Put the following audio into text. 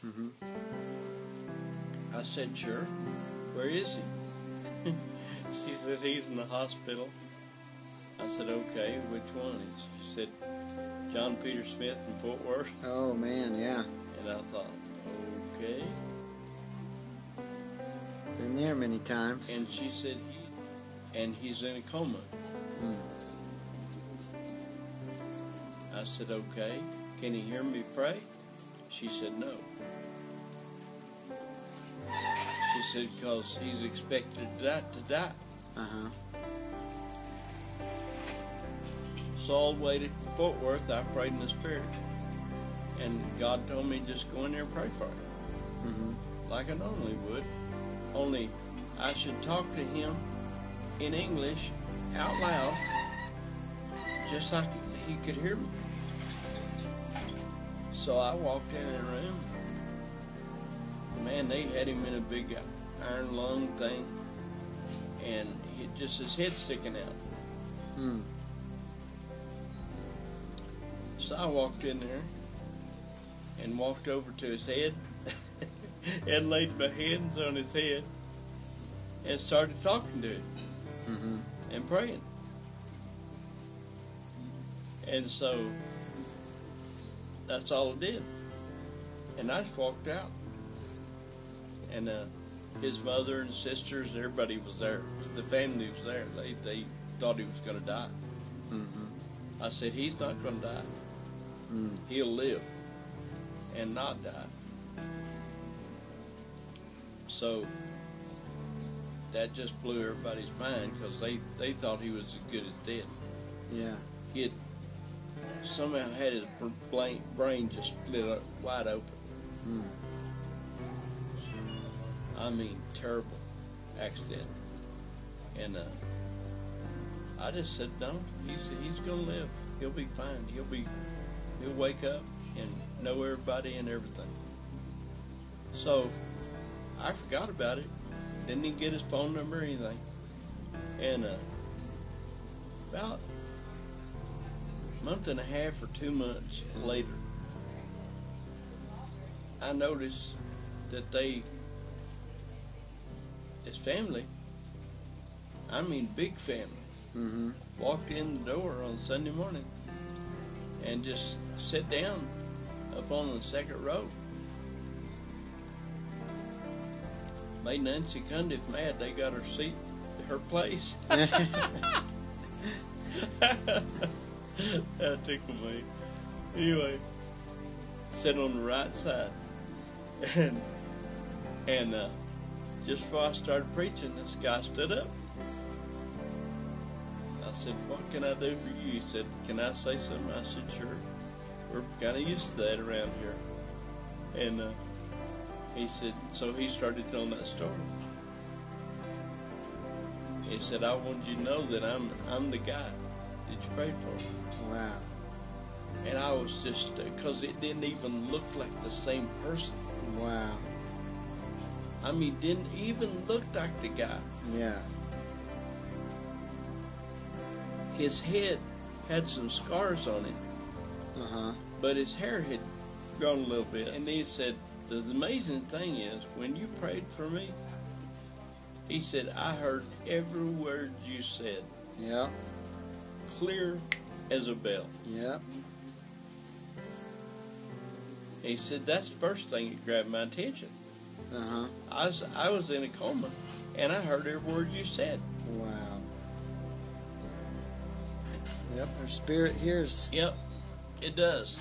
Mm-hmm. I said, sure. Where is he? She said, he's in the hospital. I said, okay, which one? And she said, John Peter Smith in Fort Worth. Oh, man, yeah. And I thought, okay. Been there many times. And she said, he's in a coma. Mm. I said, okay. Can he hear me pray? She said, no. She said, because he's expected to die. Uh-huh. So all the way to Fort Worth, I prayed in the Spirit. And God told me just go in there and pray for him. Mm-hmm. Like I normally would. Only I should talk to him in English out loud, just like he could hear me. So I walked in the room. Man, they had him in a big iron lung thing, and just his head sticking out. Mm. So I walked in there and walked over to his head and laid my hands on his head and started talking to him Mm-hmm. and praying. And so that's all I did. And I just walked out. And his mother and sisters, everybody was there. The family was there. They thought he was going to die. Mm-hmm. I said, he's not going to die. Mm. He'll live and not die. So that just blew everybody's mind because they thought he was as good as dead. Yeah. He had somehow had his brain just split up wide open. Mm. I mean, terrible accident. And I just said, no, he's gonna live. He'll be fine. He'll wake up and know everybody and everything. So I forgot about it. Didn't even get his phone number or anything. And about a month and a half or 2 months later, I noticed that his family, I mean big family, Mm-hmm. walked in the door on Sunday morning and just sat down up on the second row. Made Nancy Cundiff mad. They got her seat, her place. That tickled me. Anyway, sat on the right side. And just before I started preaching, this guy stood up. I said, what can I do for you? He said, can I say something? I said, sure. We're kind of used to that around here. And he said, so he started telling that story. He said, I want you to know that I'm the guy that you prayed for. Wow. And I was just, because it didn't even look like the same person. Wow. I mean, didn't even look like the guy. Yeah. His head had some scars on it, Uh-huh. but his hair had grown a little bit. And he said, the amazing thing is, when you prayed for me, he said, I heard every word you said. Yep. Clear as a bell. Yep. He said, that's the first thing that grabbed my attention. Uh-huh. I was in a coma, and I heard every word you said. Wow. Yep, our spirit hears. Yep, it does.